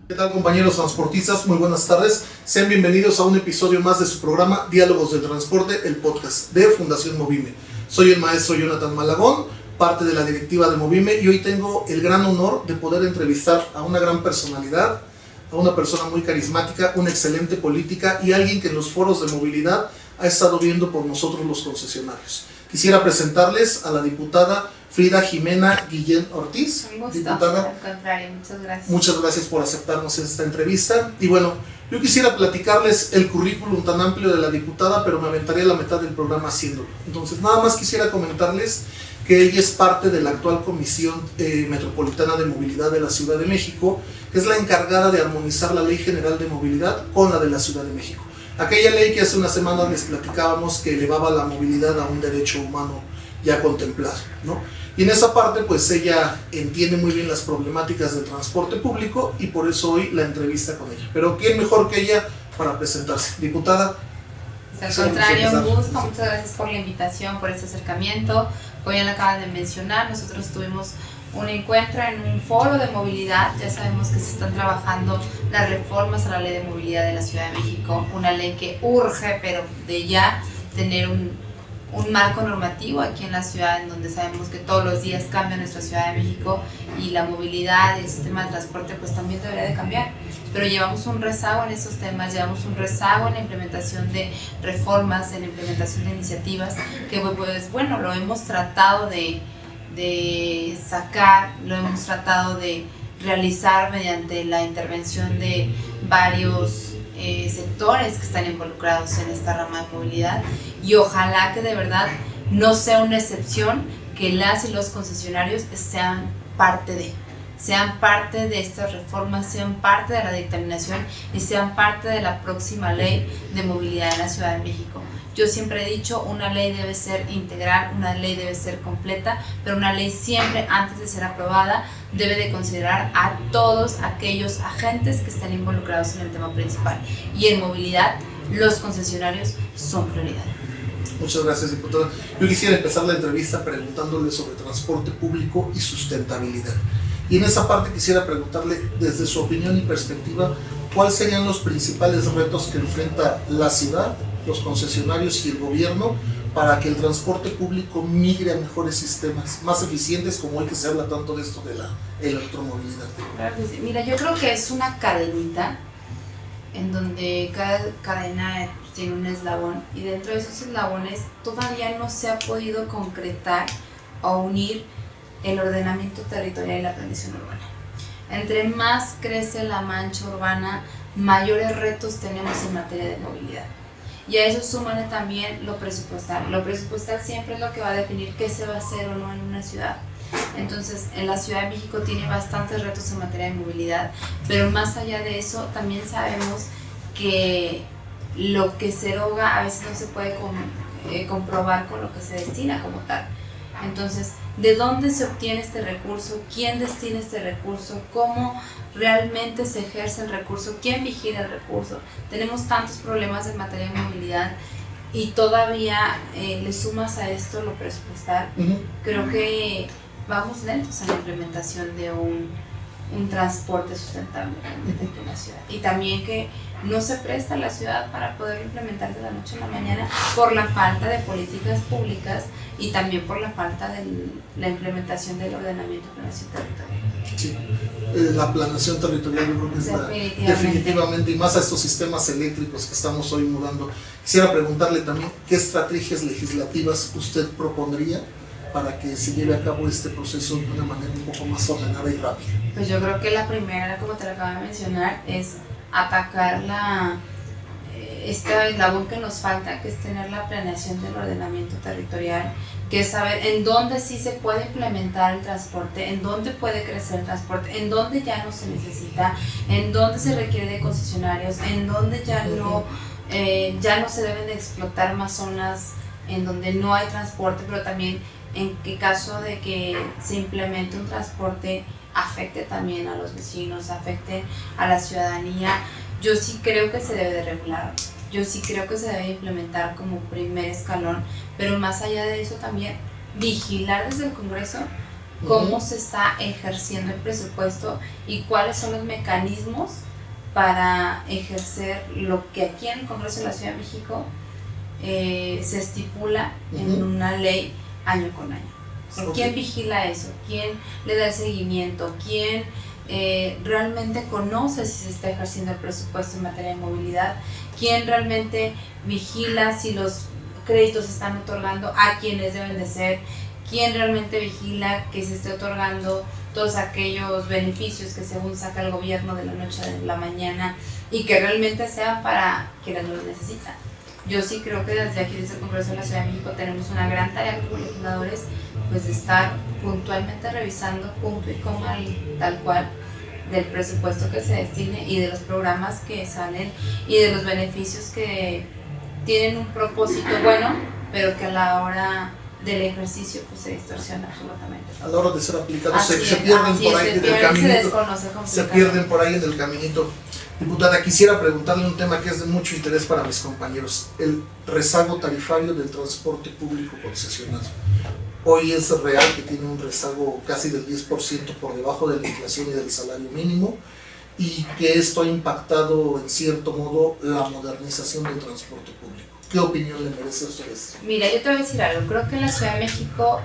¿Qué tal, compañeros transportistas? Muy buenas tardes. Sean bienvenidos a un episodio más de su programa Diálogos del Transporte, el podcast de Fundación Movime. Soy el maestro Jonathan Malagón, parte de la directiva de Movime, y hoy tengo el gran honor de poder entrevistar a una gran personalidad, a una persona muy carismática, una excelente política y alguien que en los foros de movilidad ha estado viendo por nosotros los concesionarios. Quisiera presentarles a la diputada Frida Jimena Guillén Ortiz. Un gusto, diputada, al contrario, muchas gracias. Muchas gracias por aceptarnos esta entrevista. Y bueno, yo quisiera platicarles el currículum tan amplio de la diputada, pero me aventaría la mitad del programa haciéndolo. Entonces, nada más quisiera comentarles que ella es parte de la actual Comisión Metropolitana de Movilidad de la Ciudad de México, que es la encargada de armonizar la Ley General de Movilidad con la de la Ciudad de México. Aquella ley que hace unas semanas les platicábamos que elevaba la movilidad a un derecho humano ya contemplado, ¿no? Y en esa parte, pues ella entiende muy bien las problemáticas del transporte público y por eso hoy la entrevista con ella. Pero ¿quién mejor que ella para presentarse? Diputada. Pues al contrario, un gusto, muchas gracias por la invitación, por este acercamiento. Como ya lo acaban de mencionar, nosotros tuvimos un encuentro en un foro de movilidad. Ya sabemos que se están trabajando las reformas a la Ley de Movilidad de la Ciudad de México, una ley que urge, pero de ya tener un marco normativo aquí en la ciudad, en donde sabemos que todos los días cambia nuestra Ciudad de México y la movilidad y el sistema de transporte pues también debería de cambiar. Pero llevamos un rezago en esos temas, llevamos un rezago en la implementación de reformas, en la implementación de iniciativas que pues bueno, lo hemos tratado de sacar, lo hemos tratado de realizar mediante la intervención de varios sectores que están involucrados en esta rama de movilidad, y ojalá que de verdad no sea una excepción, que las y los concesionarios sean parte de estas reformas, sean parte de la dictaminación y sean parte de la próxima ley de movilidad en la Ciudad de México. Yo siempre he dicho, una ley debe ser integral, una ley debe ser completa, pero una ley siempre, antes de ser aprobada, debe de considerar a todos aquellos agentes que están involucrados en el tema principal. Y en movilidad, los concesionarios son prioridad. Muchas gracias, diputada. Yo quisiera empezar la entrevista preguntándole sobre transporte público y sustentabilidad. Y en esa parte quisiera preguntarle, desde su opinión y perspectiva, ¿cuáles serían los principales retos que enfrenta la ciudad, los concesionarios y el gobierno para que el transporte público migre a mejores sistemas, más eficientes, como hoy que se habla tanto de esto de la electromovilidad? Claro que sí. Mira, yo creo que es una cadenita en donde cada cadena tiene un eslabón, y dentro de esos eslabones todavía no se ha podido concretar o unir el ordenamiento territorial y la planeación urbana. Entre más crece la mancha urbana, mayores retos tenemos en materia de movilidad. Y a eso súmale también lo presupuestal. Lo presupuestal siempre es lo que va a definir qué se va a hacer o no en una ciudad. Entonces, en la Ciudad de México tiene bastantes retos en materia de movilidad, pero más allá de eso, también sabemos que lo que se eroga a veces no se puede comprobar con lo que se destina como tal. Entonces, ¿de dónde se obtiene este recurso? ¿Quién destina este recurso? ¿Cómo realmente se ejerce el recurso? ¿Quién vigila el recurso? Tenemos tantos problemas en materia de movilidad y todavía le sumas a esto lo presupuestal. Creo que vamos lentos en la implementación de un transporte sustentable realmente en la ciudad. Y también que no se presta la ciudad para poder implementar de la noche a la mañana por la falta de políticas públicas y también por la falta de la implementación del ordenamiento de planeación territorial. Sí, la planeación territorial yo creo que es definitivamente, y más a estos sistemas eléctricos que estamos hoy mudando. Quisiera preguntarle también qué estrategias legislativas usted propondría para que se lleve a cabo este proceso de una manera un poco más ordenada y rápida. Pues yo creo que la primera, como te lo acabo de mencionar, es atacar este eslabón que nos falta, que es tener la planeación del ordenamiento territorial, que es saber en dónde sí se puede implementar el transporte, en dónde puede crecer el transporte, en dónde ya no se necesita, en dónde se requiere de concesionarios, en dónde ya no se deben de explotar más zonas en donde no hay transporte, pero también en qué caso de que se implemente un transporte afecte también a los vecinos, afecte a la ciudadanía. Yo sí creo que se debe de regular, yo sí creo que se debe implementar como primer escalón, pero más allá de eso también vigilar desde el Congreso cómo se está ejerciendo el presupuesto y cuáles son los mecanismos para ejercer lo que aquí en el Congreso de la Ciudad de México se estipula en una ley año con año. O sea, ¿quién vigila eso? ¿Quién le da el seguimiento? ¿Quién realmente conoce si se está ejerciendo el presupuesto en materia de movilidad? ¿Quién realmente vigila si los créditos se están otorgando a quienes deben de ser? ¿Quién realmente vigila que se esté otorgando todos aquellos beneficios que según saca el gobierno de la noche a la mañana y que realmente sean para quienes lo necesitan? Yo sí creo que desde aquí, desde el Congreso de la Ciudad de México, tenemos una gran tarea como legisladores, pues de estar puntualmente revisando punto y coma tal cual del presupuesto que se destine y de los programas que salen y de los beneficios que tienen un propósito bueno, pero que a la hora del ejercicio pues se distorsiona absolutamente. A la hora de ser aplicados se pierden por ahí en el caminito. Se pierden por ahí en el caminito. Diputada, quisiera preguntarle un tema que es de mucho interés para mis compañeros, el rezago tarifario del transporte público concesionado. Hoy es real que tiene un rezago casi del 10% por debajo de la inflación y del salario mínimo, y que esto ha impactado en cierto modo la modernización del transporte público. ¿Qué opinión le merece a ustedes? Mira, yo te voy a decir algo. Creo que en la Ciudad de México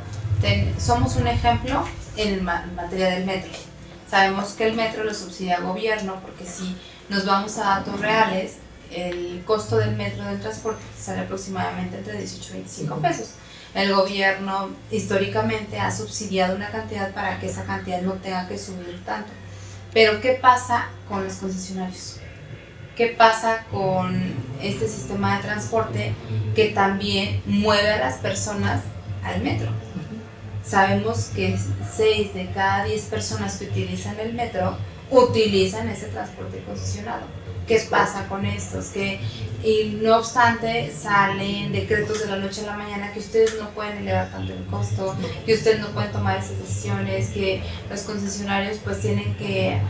somos un ejemplo en materia del metro. Sabemos que el metro lo subsidia el gobierno, porque si nos vamos a datos reales, el costo del metro del transporte sale aproximadamente entre 18 y 25 pesos. El gobierno históricamente ha subsidiado una cantidad para que esa cantidad no tenga que subir tanto. Pero ¿qué pasa con los concesionarios? ¿Qué pasa con este sistema de transporte que también mueve a las personas al metro? Sabemos que 6 de cada 10 personas que utilizan el metro utilizan ese transporte concesionado. ¿Qué pasa con estos? Y no obstante, salen decretos de la noche a la mañana que ustedes no pueden elevar tanto el costo, que ustedes no pueden tomar esas decisiones, que los concesionarios pues tienen que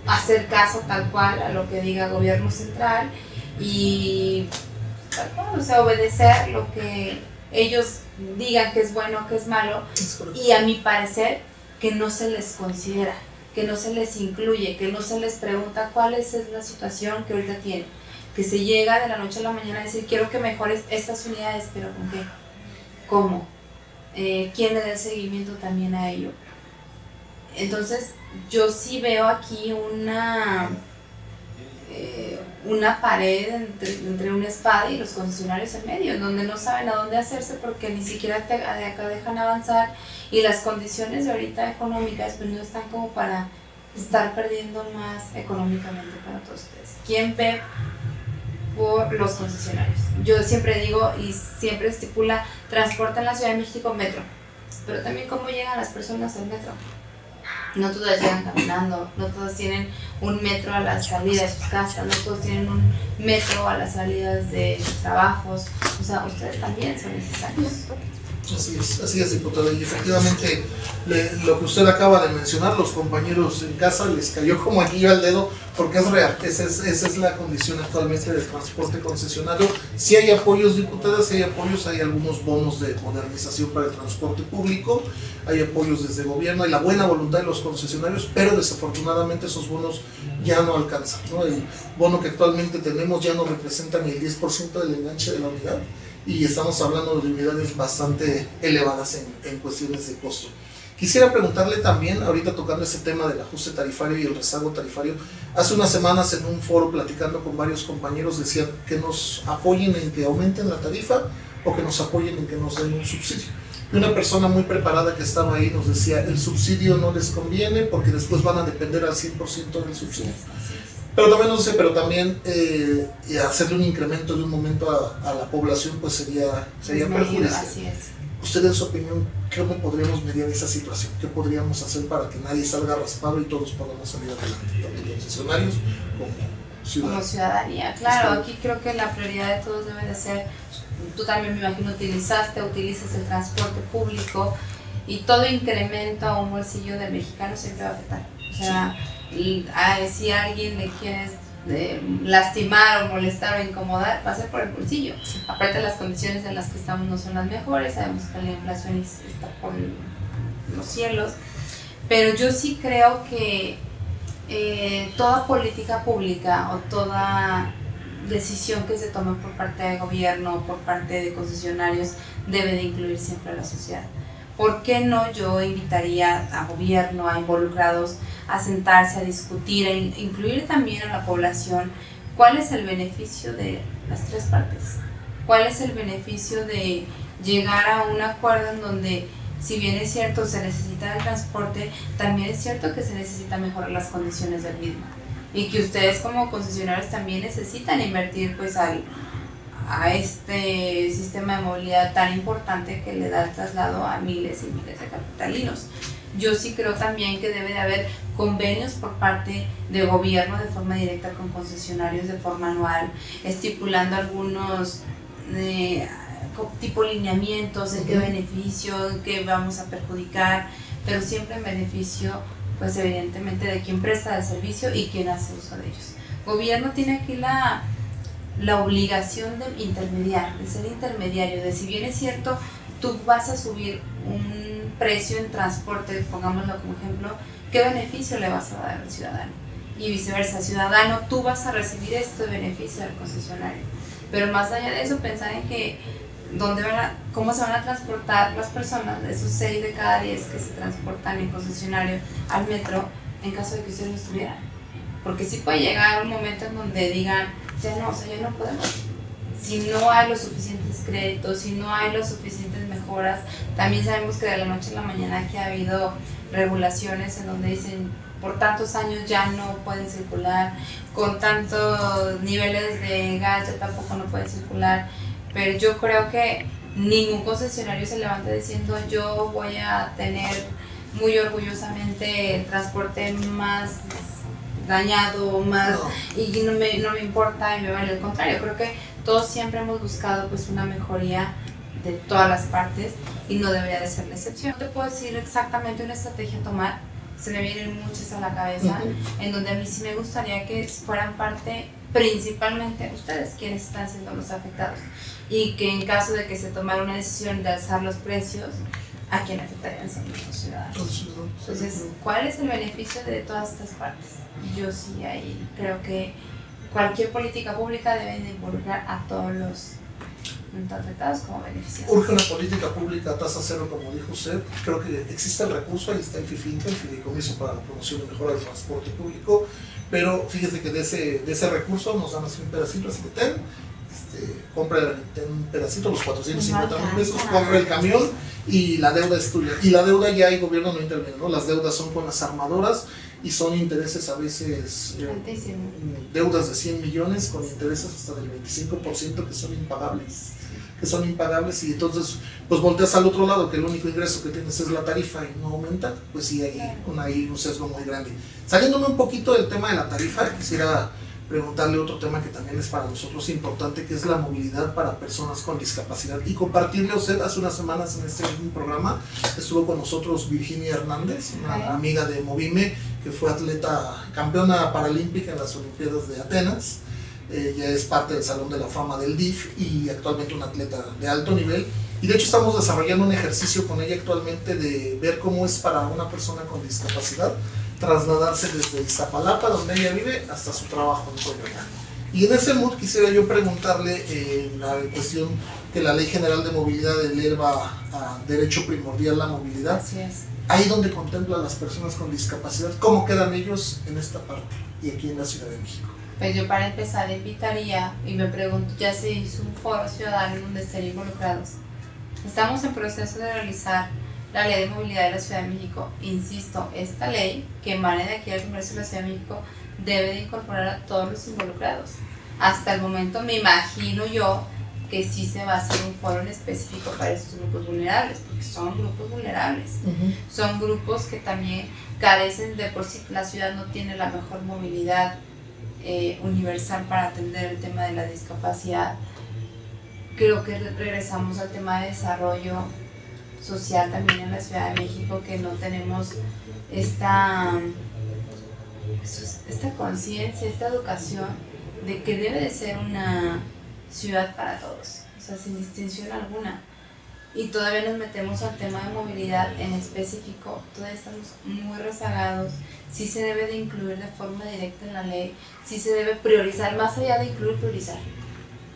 hacer caso tal cual a lo que diga el gobierno central y tal cual, o sea, obedecer lo que ellos digan que es bueno, que es malo, y a mi parecer que no se les considera, que no se les incluye, que no se les pregunta cuál es la situación que ahorita tienen, que se llega de la noche a la mañana a decir quiero que mejores estas unidades, pero ¿con qué? ¿Cómo? ¿Quién le da el seguimiento también a ello? Entonces yo sí veo aquí una pared entre una espada y los concesionarios en medio, donde no saben a dónde hacerse porque ni siquiera de acá dejan avanzar, y las condiciones de ahorita económicas pues no están como para estar perdiendo más económicamente para todos ustedes. ¿Quién ve por los concesionarios? Yo siempre digo y siempre estipula transporte en la Ciudad de México, metro, pero también cómo llegan las personas al metro. No todas llegan caminando, no todos tienen un metro a la salida de sus casas, no todos tienen un metro a las salidas de sus trabajos. O sea, ustedes también son necesarios. Así es, diputada, y efectivamente lo que usted acaba de mencionar, los compañeros en casa les cayó como anillo al dedo, porque es real, esa es la condición actualmente del transporte concesionado. Si hay apoyos, diputadas, si hay apoyos, hay algunos bonos de modernización para el transporte público, hay apoyos desde el gobierno, hay la buena voluntad de los concesionarios, pero desafortunadamente esos bonos ya no alcanzan, ¿no? El bono que actualmente tenemos ya no representa ni el 10% del enganche de la unidad, y estamos hablando de unidades bastante elevadas en cuestiones de costo. Quisiera preguntarle también, ahorita tocando ese tema del ajuste tarifario y el rezago tarifario, hace unas semanas en un foro platicando con varios compañeros decían que nos apoyen en que aumenten la tarifa o que nos apoyen en que nos den un subsidio. Y una persona muy preparada que estaba ahí nos decía, el subsidio no les conviene porque después van a depender al 100% del subsidio. Pero también nos dice, hacerle un incremento de un momento a la población pues sería perjudicial. Así es. Usted, en su opinión, ¿cómo podríamos mediar esa situación? ¿Qué podríamos hacer para que nadie salga raspado y todos podamos salir adelante, tanto concesionarios como ciudadanos? Como ciudadanía, claro, aquí creo que la prioridad de todos debe de ser, tú también me imagino utilizas el transporte público, y todo incremento a un bolsillo del mexicano siempre va a afectar. O sea, si a alguien le quieres lastimar o molestar o incomodar, va a ser por el bolsillo. Aparte, las condiciones en las que estamos no son las mejores, sabemos que la inflación está por cielos, pero yo sí creo que toda política pública o toda decisión que se tome por parte del gobierno o por parte de concesionarios debe de incluir siempre a la sociedad. ¿Por qué no? Yo invitaría a gobierno, a involucrados, a sentarse, a discutir, a incluir también a la población. ¿Cuál es el beneficio de las tres partes? ¿Cuál es el beneficio de llegar a un acuerdo en donde, si bien es cierto se necesita el transporte, también es cierto que se necesita mejorar las condiciones del mismo? Y que ustedes como concesionarios también necesitan invertir pues a este sistema de movilidad tan importante que le da el traslado a miles y miles de capitalinos. Yo sí creo también que debe de haber convenios por parte de gobierno de forma directa con concesionarios de forma anual, estipulando algunos tipo lineamientos, en qué beneficio, en qué vamos a perjudicar, pero siempre en beneficio pues evidentemente de quien presta el servicio y quien hace uso de ellos. Gobierno tiene aquí la obligación de intermediar, de ser intermediario, de si bien es cierto, tú vas a subir un precio en transporte, pongámoslo como ejemplo, ¿qué beneficio le vas a dar al ciudadano? Y viceversa, ciudadano, tú vas a recibir esto de beneficio del concesionario. Pero más allá de eso, pensar en que cómo se van a transportar las personas, esos 6 de cada 10 que se transportan en concesionario al metro, en caso de que ustedes no estuvieran. Porque sí puede llegar un momento en donde digan, ya no podemos. Si no hay los suficientes créditos, si no hay las suficientes mejoras, también sabemos que de la noche a la mañana aquí ha habido regulaciones en donde dicen por tantos años ya no pueden circular, con tantos niveles de gas ya tampoco no pueden circular, pero yo creo que ningún concesionario se levanta diciendo yo voy a tener muy orgullosamente el transporte más dañado, más y no me importa y me vale. Al contrario, creo que todos siempre hemos buscado pues una mejoría de todas las partes y no debería de ser la excepción. No te puedo decir exactamente una estrategia a tomar, se me vienen muchas a la cabeza, en donde a mí sí me gustaría que fueran parte principalmente ustedes quienes están siendo los afectados y que en caso de que se tomara una decisión de alzar los precios, ¿a quién afectarían son los ciudadanos? Entonces, ¿cuál es el beneficio de todas estas partes? Yo sí ahí creo que cualquier política pública debe de involucrar a todos los afectados como beneficiarios. Urge una política pública a tasa cero, como dijo usted. Creo que existe el recurso, ahí está el FIFINTA, el Fideicomiso para la Promoción y Mejora del Transporte Público, pero fíjese que de ese recurso nos dan así un pedacito, así que compra un pedacito, los 450,000 pesos, compra el camión y la deuda es tuya. Y la deuda ya el gobierno no interviene, ¿no? Las deudas son con las armadoras y son intereses a veces, deudas de 100 millones con intereses hasta del 25% que son impagables y entonces pues volteas al otro lado que el único ingreso que tienes es la tarifa y no aumenta, pues sí hay un sesgo muy grande. Saliéndome un poquito del tema de la tarifa, quisiera preguntarle otro tema que también es para nosotros importante, que es la movilidad para personas con discapacidad, y compartirle a usted. Hace unas semanas en este mismo programa estuvo con nosotros Virginia Hernández, una amiga de Movime, que fue atleta campeona paralímpica en las Olimpiadas de Atenas. Ella es parte del Salón de la Fama del DIF y actualmente una atleta de alto nivel, y de hecho estamos desarrollando un ejercicio con ella actualmente de ver cómo es para una persona con discapacidad trasladarse desde Iztapalapa, donde ella vive, hasta su trabajo en Coyoacán. Y en ese mood quisiera yo preguntarle la cuestión que la Ley General de Movilidad eleva a derecho primordial la movilidad. Así es. Ahí donde contempla a las personas con discapacidad, ¿cómo quedan ellos en esta parte y aquí en la Ciudad de México? Pues yo para empezar invitaría, y me pregunto, ya se hizo un foro ciudadano donde estén involucrados. Estamos en proceso de realizar la Ley de Movilidad de la Ciudad de México. Insisto, esta ley que emane de aquí al Congreso de la Ciudad de México debe de incorporar a todos los involucrados. Hasta el momento me imagino yo que sí se va a hacer un foro en específico para estos grupos vulnerables, porque son grupos vulnerables. Son grupos que también carecen de por sí. La ciudad no tiene la mejor movilidad universal para atender el tema de la discapacidad. Creo que regresamos al tema de desarrollo social también en la Ciudad de México, que no tenemos esta conciencia, esta educación de que debe de ser una ciudad para todos, o sea, sin distinción alguna. y todavía nos metemos al tema de movilidad en específico, todavía estamos muy rezagados. Sí se debe de incluir de forma directa en la ley, sí se debe priorizar, más allá de incluir, priorizar,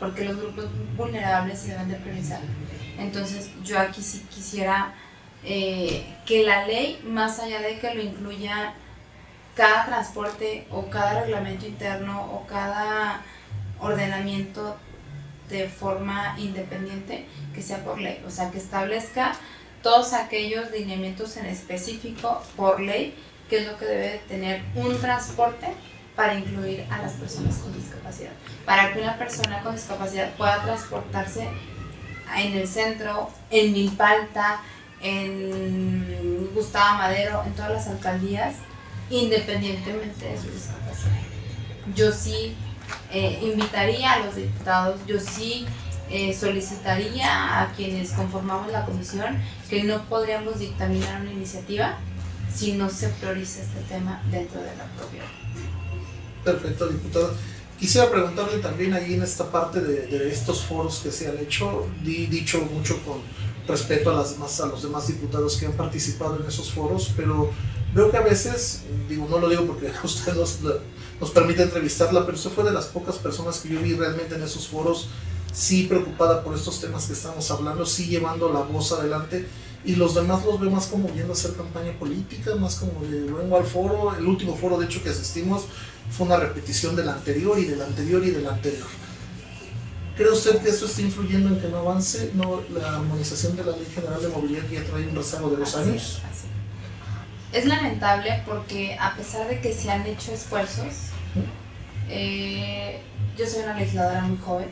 porque los grupos vulnerables se deben de priorizar. Entonces yo aquí sí quisiera que la ley, más allá de que lo incluya cada transporte o cada reglamento interno o cada ordenamiento de forma independiente, que sea por ley, o sea, que establezca todos aquellos lineamientos en específico por ley, que es lo que debe de tener un transporte para incluir a las personas con discapacidad, para que una persona con discapacidad pueda transportarse en el centro, en Milpalta, en Gustavo Madero, en todas las alcaldías, independientemente de su discapacidad. Yo sí invitaría a los diputados, yo sí solicitaría a quienes conformamos la comisión que no podríamos dictaminar una iniciativa si no se prioriza este tema dentro de la propia. Perfecto, diputada. Quisiera preguntarle también ahí en esta parte de estos foros que se han hecho, dicho mucho con respeto a los demás diputados que han participado en esos foros, pero veo que a veces, no lo digo porque usted nos permite entrevistarla, pero usted fue de las pocas personas que yo vi realmente en esos foros, sí preocupada por estos temas que estamos hablando, sí llevando la voz adelante, y los demás los veo más como viendo hacer campaña política, más como de vengo al foro. El último foro de hecho que asistimos fue una repetición del anterior y del anterior y del anterior. ¿Cree usted que esto está influyendo en que no avance la armonización de la Ley General de Movilidad, que ya trae un rezago de 2 años? Así. Es lamentable porque a pesar de que se han hecho esfuerzos, yo soy una legisladora muy joven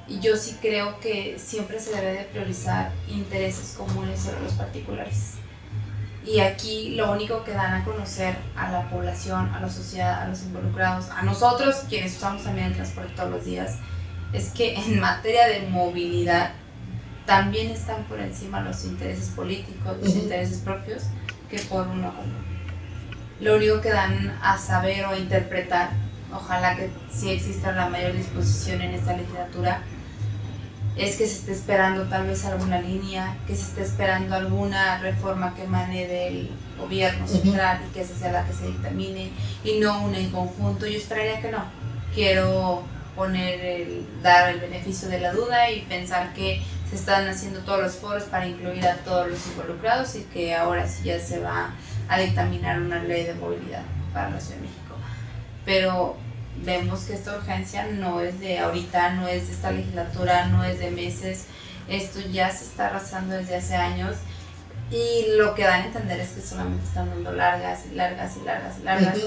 y yo sí creo que siempre se debe de priorizar intereses comunes sobre los particulares. Y aquí lo único que dan a conocer a la población, a la sociedad, a los involucrados, a nosotros quienes usamos también el transporte todos los días, es que en materia de movilidad también están por encima los intereses políticos, los intereses propios, que por uno común. Lo único que dan a saber o a interpretar, ojalá que sí exista la mayor disposición en esta legislatura, es que se esté esperando tal vez alguna línea, que se esté esperando alguna reforma que emane del gobierno central y que esa sea la que se dictamine y no una en conjunto. Yo esperaría que no. Quiero dar el beneficio de la duda y pensar que se están haciendo todos los foros para incluir a todos los involucrados y que ahora sí ya se va a dictaminar una ley de movilidad para la Ciudad de México. Pero vemos que esta urgencia no es de ahorita, no es de esta legislatura, no es de meses, esto ya se está arrastrando desde hace años y lo que dan a entender es que solamente están dando largas y largas y largas y largas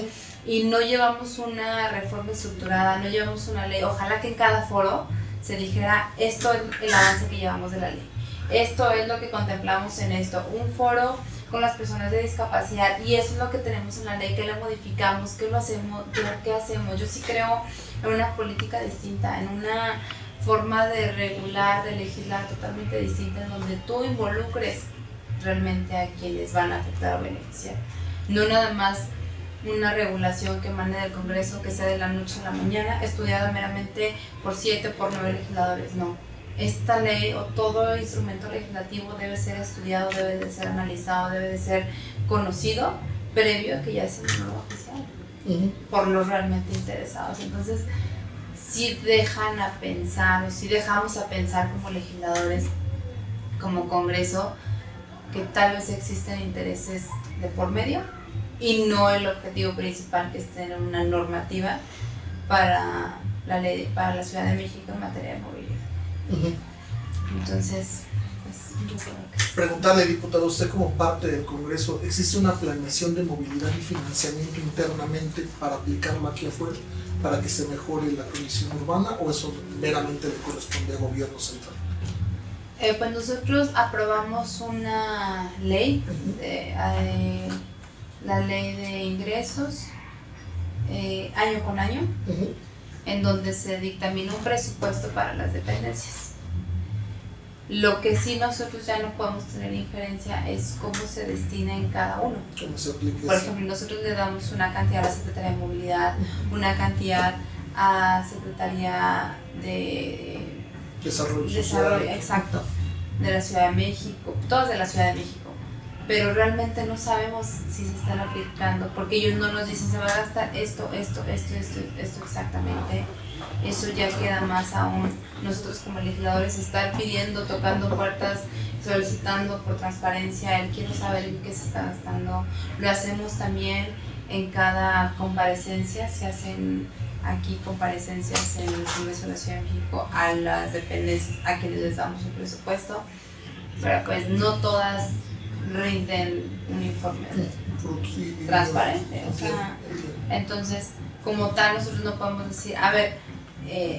y no llevamos una reforma estructurada, no llevamos una ley. Ojalá que en cada foro se dijera esto es el avance que llevamos de la ley, esto es lo que contemplamos en esto, un foro con las personas de discapacidad y eso es lo que tenemos en la ley, que la modificamos, que lo hacemos, qué hacemos. Yo sí creo en una política distinta, en una forma de regular, de legislar totalmente distinta, en donde tú involucres realmente a quienes van a afectar o beneficiar, no nada más una regulación que emane del Congreso, que sea de la noche a la mañana, estudiada meramente por 7 o por 9 legisladores, no. Esta ley o todo instrumento legislativo debe ser estudiado, debe de ser analizado, debe de ser conocido previo a que ya sea una nueva oficial por los realmente interesados. Entonces, si dejan a pensar o si dejamos a pensar como legisladores, como Congreso, que tal vez existen intereses de por medio y no el objetivo principal, que es tener una normativa para la ley, para la Ciudad de México en materia de movilidad. Entonces, pues, yo creo que... Preguntarle, diputado, usted como parte del Congreso, ¿existe una planeación de movilidad y financiamiento internamente para aplicarlo aquí afuera, para que se mejore la condición urbana, o eso meramente le corresponde al gobierno central? Pues nosotros aprobamos una ley, la ley de ingresos, año con año, en donde se dictamina un presupuesto para las dependencias. Lo que sí nosotros ya no podemos tener injerencia es cómo se destina en cada uno. ¿Cómo se aplica? Por ejemplo, nosotros le damos una cantidad a la Secretaría de Movilidad, una cantidad a Secretaría de Desarrollo Social. Exacto. de la Ciudad de México, todas de la Ciudad de México, pero realmente no sabemos si se están aplicando, porque ellos no nos dicen se va a gastar esto exactamente. Eso ya queda más aún nosotros como legisladores estar pidiendo, tocando puertas, solicitando por transparencia, el quiero saber en qué se está gastando. Lo hacemos también en cada comparecencia, se hacen aquí comparecencias en el Congreso de la Ciudad de México a las dependencias a quienes les damos un presupuesto, pero pues no todas rinden un informe transparente, o sea, entonces como tal nosotros no podemos decir, a ver,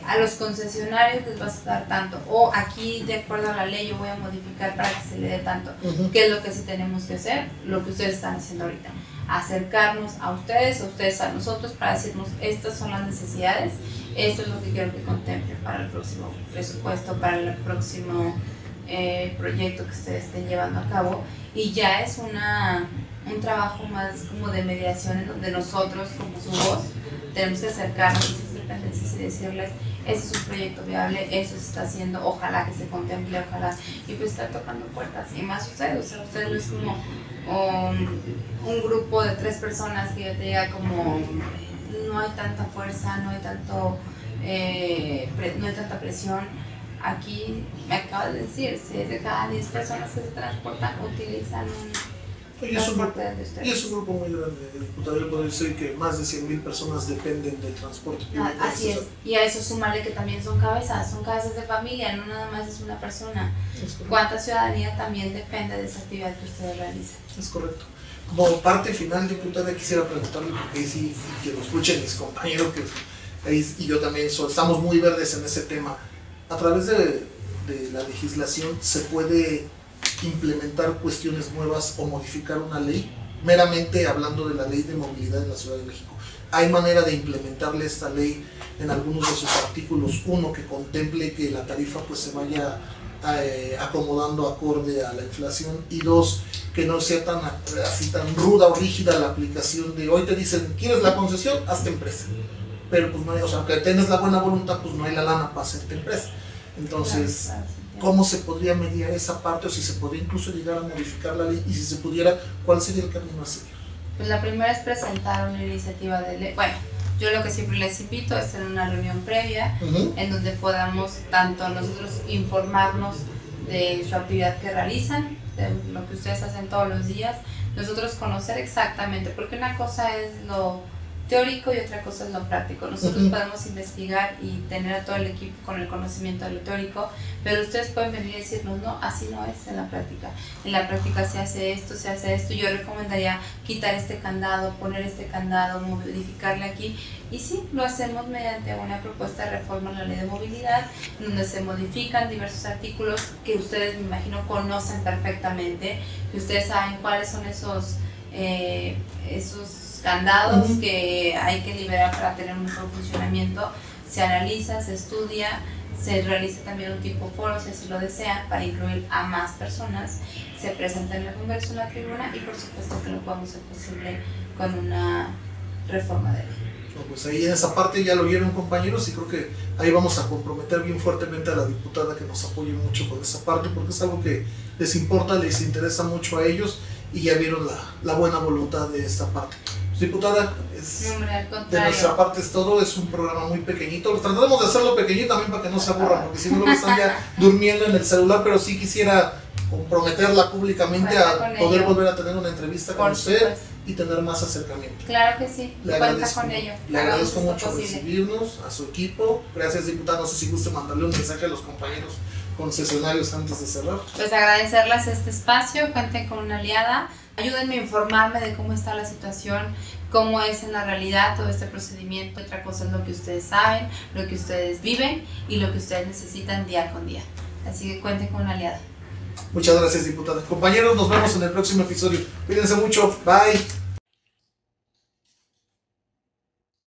a los concesionarios les vas a dar tanto, o aquí de acuerdo a la ley yo voy a modificar para que se le dé tanto. ¿Qué es lo que sí tenemos que hacer? Lo que ustedes están haciendo ahorita, acercarnos a ustedes a nosotros para decirnos estas son las necesidades, esto es lo que quiero que contemple para el próximo presupuesto, para el próximo proyecto que ustedes estén llevando a cabo, y ya es un trabajo más como de mediación en donde nosotros como su voz tenemos que acercarnos a esas dependencias y decirles, ese es un proyecto viable, eso se está haciendo, ojalá que se contemple, ojalá, y pues estar tocando puertas, y más ustedes, o sea, ustedes no es como un grupo de 3 personas que yo te diga como, no hay tanta fuerza, no hay tanta presión. Aquí me acabas de decir, 6 de cada 10 personas que se transportan utilizan un transporte de ustedes. Y es un grupo muy grande, diputado. Yo puedo decir que más de 100,000 personas dependen del transporte público. Así es, y a eso súmale que también son cabezas de familia, no nada más es una persona. ¿Cuánta ciudadanía también depende de esa actividad que ustedes realizan? Es correcto. Como parte final, diputada, quisiera preguntarle, porque ahí sí, que lo escuchen mis compañeros, y yo también, estamos muy verdes en ese tema. A través de la legislación se puede implementar cuestiones nuevas o modificar una ley, meramente hablando de la ley de movilidad en la Ciudad de México. ¿Hay manera de implementarle esta ley en algunos de sus artículos? Uno, que contemple que la tarifa pues se vaya acomodando acorde a la inflación, y 2, que no sea tan ruda o rígida la aplicación de hoy te dicen, ¿quieres la concesión? Hazte empresa. Pero pues no hay, o sea, aunque tengas la buena voluntad, pues no hay la lana para hacerte empresa. Entonces, ¿cómo se podría mediar esa parte, o si se podría incluso llegar a modificar la ley, y si se pudiera, cuál sería el camino a seguir? Pues la primera es presentar una iniciativa de ley. Bueno, yo lo que siempre les invito es tener una reunión previa en donde podamos tanto nosotros informarnos de su actividad que realizan, de lo que ustedes hacen todos los días, nosotros conocer exactamente, porque una cosa es lo teórico y otra cosa es lo práctico. Nosotros podemos investigar y tener a todo el equipo con el conocimiento de lo teórico, pero ustedes pueden venir y decirnos, no, así no es en la práctica. En la práctica se hace esto, yo recomendaría quitar este candado, poner este candado, modificarle aquí, y sí, lo hacemos mediante una propuesta de reforma a la ley de movilidad, donde se modifican diversos artículos que ustedes, me imagino, conocen perfectamente, que ustedes saben cuáles son esos candados que hay que liberar para tener un mejor funcionamiento. Se analiza, se estudia, se realiza también un tipo foro, si así lo desean, para incluir a más personas, se presenta en el Congreso, en la tribuna, y por supuesto que lo podemos hacer posible con una reforma de ley. Pues ahí en esa parte ya lo vieron, compañeros, y creo que ahí vamos a comprometer bien fuertemente a la diputada que nos apoye mucho con esa parte, porque es algo que les importa, les interesa mucho a ellos, y ya vieron la buena voluntad de esta parte. Diputada, de nuestra parte es todo, es un programa muy pequeñito, tratamos de hacerlo pequeñito también para que no se aburran, porque si no luego están ya durmiendo en el celular, pero sí quisiera comprometerla públicamente a poder volver a tener una entrevista con usted y tener más acercamiento. Claro que sí, cuenta con ello. Le agradezco mucho recibirnos, a su equipo. Gracias, diputada. No sé si guste mandarle un mensaje a los compañeros concesionarios antes de cerrar. Pues agradecerles este espacio, cuenten con una aliada. Ayúdenme a informarme de cómo está la situación, cómo es en la realidad todo este procedimiento. Otra cosa es lo que ustedes saben, lo que ustedes viven y lo que ustedes necesitan día con día. Así que cuenten con una aliada. Muchas gracias, diputada. Compañeros, nos vemos en el próximo episodio. Cuídense mucho. Bye.